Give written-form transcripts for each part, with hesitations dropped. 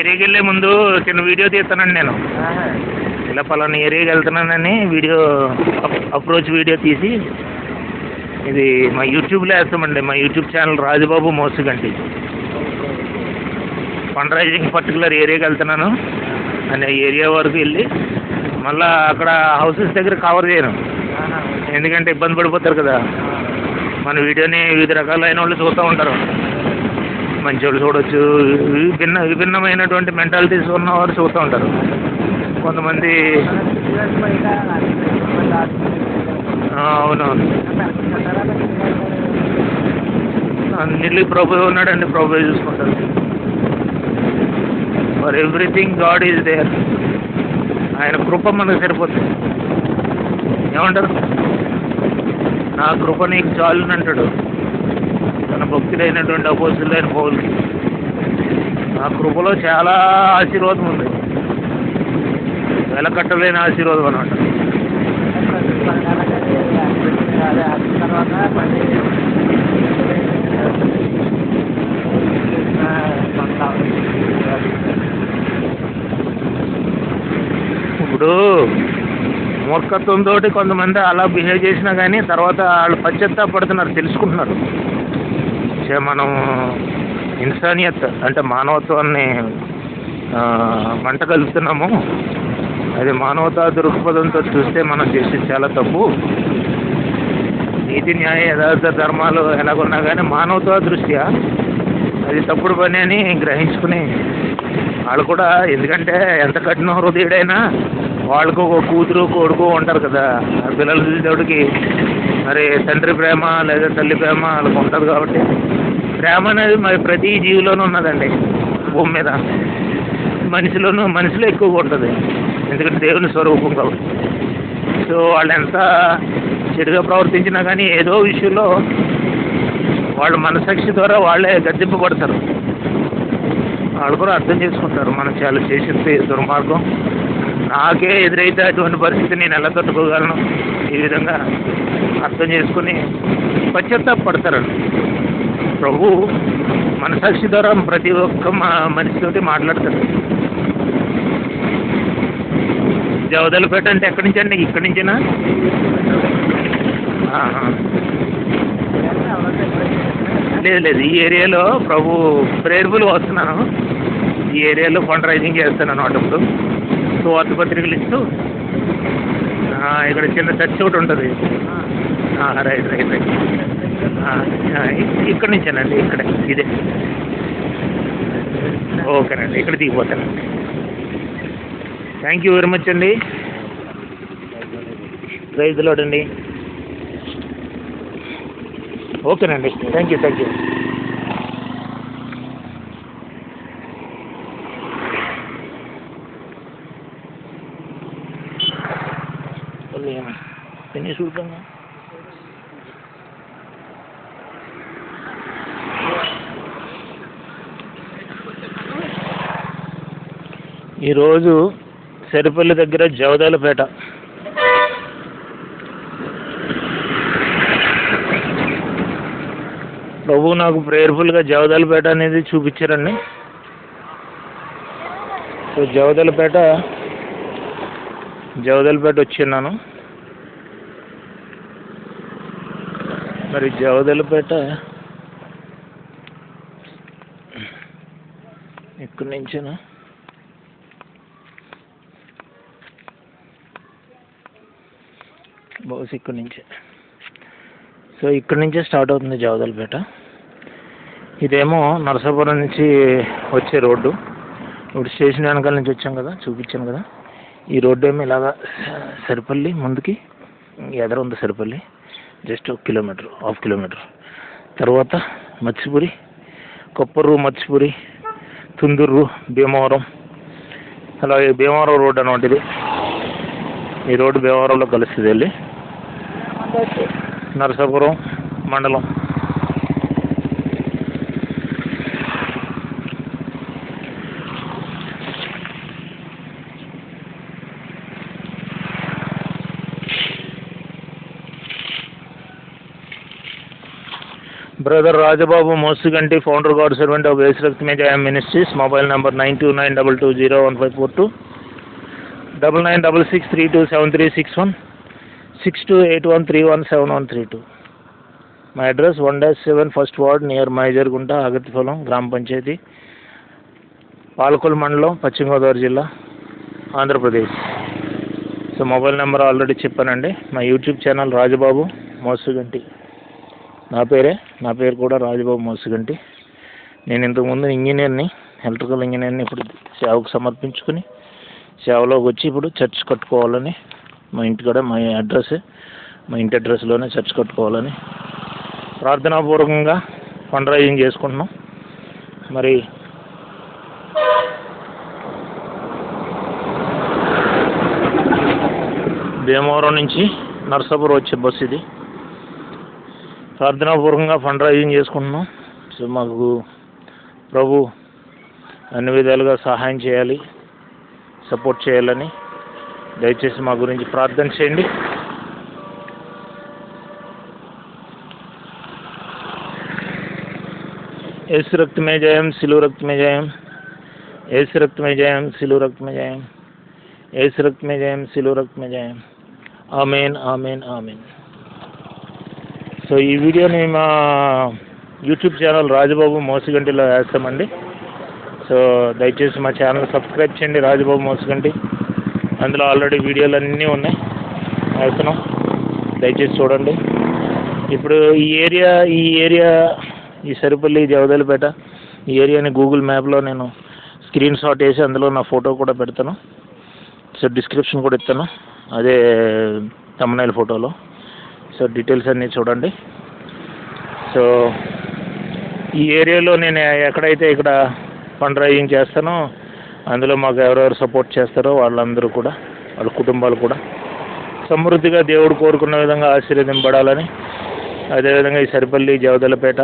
ఏరియాకి వెళ్ళే ముందు చిన్న వీడియో తీస్తానండి నేను. ఇలా పలానా ఏరియాకి వెళ్తున్నానని వీడియో అప్రోచ్ వీడియో తీసి ఇది మా యూట్యూబ్లో వేస్తామండి. మా YouTube channel Rajubabu Mosuganti. Fund raising particular ఏరియాకి వెళ్తున్నాను అనే ఏరియా వరకు వెళ్ళి మళ్ళీ అక్కడ హౌసెస్ దగ్గర కవర్ చేయను, ఎందుకంటే ఇబ్బంది పడిపోతారు కదా. మన వీడియోని వివిధ రకాలైన వాళ్ళు చూస్తూ ఉంటారు. మంచి వాళ్ళు చూడవచ్చు, విభిన్నమైనటువంటి మెంటాలిటీస్ ఉన్నవారు చూస్తూ ఉంటారు. కొంతమంది అవునవును, అన్నిటికీ ప్రభు ఉన్నాడండి, ప్రభు చూసుకుంటారు. For everything God is there. ఆయన కృప మనకు సరిపోతుంది. ఏమంటారు? నా కృప నీకు చాలుని అంటాడు తన భక్తుడైనటువంటి అపోస్తులైన పౌలుకి. ఆ కృపలో చాలా ఆశీర్వాదం ఉంది, వెలకట్టలేని ఆశీర్వాదం అన్నమాట. ఇప్పుడు మూర్ఖత్వంతో కొంతమంది అలా బిహేవ్ చేసినా కానీ తర్వాత వాళ్ళు పశ్చాత్తాపడుతున్నారు, తెలుసుకుంటున్నారు. మనం ఇన్సానియత్ అంటే మానవత్వాన్ని మంట కలుపుతున్నాము. అది మానవతా దృక్పథంతో చూస్తే మనం చేసేది చాలా తప్పు. నీతి న్యాయ యథార్థ ధర్మాలు ఎలాగున్నా కానీ మానవతా దృష్ట్యా అది తప్పుడు పని అని గ్రహించుకుని వాళ్ళు కూడా, ఎందుకంటే ఎంత కఠిన హృదయుడైనా వాళ్ళకు ఒక కూతురు కొడుకు ఉంటారు కదా. ఆ పిల్లలు చూసేటోడికి మరి తండ్రి ప్రేమ లేదా తల్లి ప్రేమ వాళ్ళకు ఉంటుంది. కాబట్టి ప్రేమ అనేది మరి ప్రతి జీవిలోనూ ఉన్నదండి భూమి మీద. మనిషిలో ఎక్కువగా ఉంటుంది, ఎందుకంటే దేవుని స్వరూపం కాబట్టి. సో వాళ్ళు ఎంత చెడుగా ప్రవర్తించినా కానీ ఏదో విషయంలో వాళ్ళ మనసాక్షి ద్వారా వాళ్ళే గద్దెంపబడతారు. వాళ్ళు కూడా అర్థం చేసుకుంటారు మనం చాలా చేసేది దుర్మార్గం, నాకే ఎదురైతే అటువంటి పరిస్థితి నేను ఎలా తట్టుకోగలను, ఈ విధంగా అర్థం చేసుకుని పశ్చాత్తాపడతారండి. ప్రభు మనసాక్షి ద్వారా ప్రతి ఒక్క మనిషితోటి మాట్లాడతాడు. జవదలపేట అంటే ఎక్కడి నుంచి అండి? ఇక్కడి నుంచేనా? లేదు, ఈ ఏరియాలో ప్రభు ప్రేయర్ఫుల్గా వస్తున్నాను. ఈ ఏరియాలో ఫండ్ రైజింగ్ చేస్తాను అన్నమాట. ఇప్పుడు సువార్త పత్రికలు ఇస్తూ ఇక్కడ చిన్న చర్చ్ ఒకటి ఉంటుంది. రైట్. ఇక్కడి నుంచేనండి, ఇక్కడే ఇదే. ఓకేనండి, ఇక్కడ దిగిపోతానండి. థ్యాంక్ యూ వెరీ మచ్ అండి. ప్రైజ్ లార్డ్ అండి. ఓకేనండి, థ్యాంక్ యూ. ఈరోజు సరిపల్లి దగ్గర జవదాలపేట ప్రభు నాకు ప్రేయర్ఫుల్గా జవదాలపేట అనేది చూపించారండి. సో జవదాలపేట వచ్చిన్నాను. మరి జవదాలపేట ఇక్కడి నుంచేనా? బహుశా ఇక్కడి నుంచే. సో ఇక్కడి నుంచే స్టార్ట్ అవుతుంది జవదాలపేట. ఇదేమో నరసాపురం నుంచి వచ్చే రోడ్డు. ఇప్పుడు స్టేషన్ వెనకాల నుంచి వచ్చాం కదా, చూపించాను కదా. ఈ రోడ్డు ఏమో ఇలాగా సరిపల్లి ముందుకి ఎదర ఉంది. Saripalli just 1 kilometre, half kilometre తర్వాత మత్స్యపురి, కొప్పర్రు, మత్స్యపురి, తుందూరు, భీమవరం, అలాగే భీమవరం రోడ్డు అనమాట ఇది. ఈ రోడ్డు భీమవరంలో కలుస్తుంది వెళ్ళి నరసాపురం మండలం. Brother Rajababu Mosuganti, founder God servant of Yesu Raktame Jayam ministries. Mobile number 9292201542, 9966327361, 6281317132. My address 1-7 First Ward near Mayjargunta, Agathipalam, Gram Panchayati, Palakol Mandalam, Pachima Godavari Jilla, Andhra Pradesh. So mobile number already చెప్పానండి. మా యూట్యూబ్ ఛానల్ రాజబాబు మోసుగంటి. నా పేరు కూడా రాజబాబు మోసుగంటి. నేను ఇంతకుముందు ఇంజనీర్ని, ఎలక్ట్రికల్ ఇంజనీర్ని. ఇప్పుడు సేవకు సమర్పించుకుని సేవలోకి వచ్చి ఇప్పుడు చర్చ్ కట్టుకోవాలని, మా ఇంటికాడ మా ఇంటి అడ్రస్లోనే చర్చ్ కట్టుకోవాలని ప్రార్థనాపూర్వకంగా ఫండ్ రైజింగ్ చేసుకుంటున్నాం. మరి భీమవరం నుంచి నర్సాపురం వచ్చే బస్సు ఇది. ప్రార్థనాపూర్వకంగా ఫండ్ రైజింగ్ చేసుకుంటున్నాం. సో మాకు ప్రభు అన్ని విధాలుగా సహాయం చేయాలి, సపోర్ట్ చేయాలని దయచేసి మా గురించి ప్రార్థన చేయండి. యేసు రక్తమే జయం, సిలువ రక్తమే జయం. యేసు రక్తమే జయం, సిలువ రక్తమే జయం. యేసు రక్తమే జయం, సిలువ రక్తమే జయం. ఆమేన్, ఆమేన్, ఆమేన్. సో ఈ వీడియోని మా యూట్యూబ్ ఛానల్ రాజబాబు మోసుగంటిలో వేస్తామండి. సో దయచేసి మా ఛానల్ సబ్స్క్రైబ్ చేయండి, రాజబాబు మోసుగంటి. అందులో ఆల్రెడీ వీడియోలు అన్నీ ఉన్నాయి, వేస్తున్నాం. దయచేసి చూడండి. ఇప్పుడు ఈ ఏరియా ఈ సరిపల్లి, జవదలపేట ఈ ఏరియాని గూగుల్ మ్యాప్లో నేను స్క్రీన్ షాట్ వేసి అందులో నా ఫోటో కూడా పెడతాను. సో డిస్క్రిప్షన్ కూడా ఇస్తాను, అదే థంబ్నెయిల్ ఫోటోలో. సో డీటెయిల్స్ అన్నీ చూడండి. సో ఈ ఏరియాలో నేను ఎక్కడైతే ఇక్కడ ఫండ్ రైజింగ్ చేస్తానో అందులో మాకు ఎవరెవరు సపోర్ట్ చేస్తారో వాళ్ళందరూ కూడా, వాళ్ళ కుటుంబాలు కూడా సమృద్ధిగా దేవుడు కోరుకున్న విధంగా ఆశీర్వదింపడాలని, అదేవిధంగా ఈ సరిపల్లి, జవదలపేట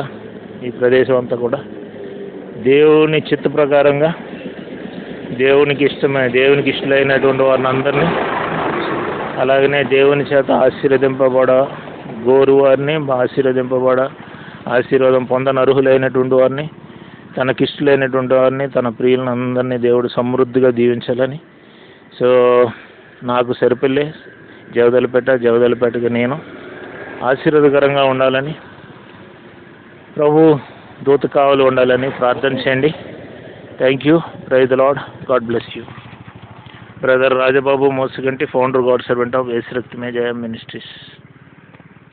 ఈ ప్రదేశం అంతా కూడా దేవుని చిత్త ప్రకారంగా దేవునికి ఇష్టమైనటువంటి వారిని అందరినీ, అలాగనే దేవుని చేత గోరు వారిని ఆశీర్వాదం పొందనర్హులైనటువంటి వారిని, తనకిష్టులైనటువంటి వారిని, తన ప్రియులను అందరినీ దేవుడు సమృద్ధిగా దీవించాలని. సో నాకు సరిపల్లి, జవదలపేటకి నేను ఆశీర్వాదకరంగా ఉండాలని, ప్రభు దూత కావలి ఉండాలని ప్రార్థన చేయండి. Thank you. Praise the Lord. God bless you. Brother Rajababu Mosuganti, founder God servant of Yesu Raktame Jayam ministries.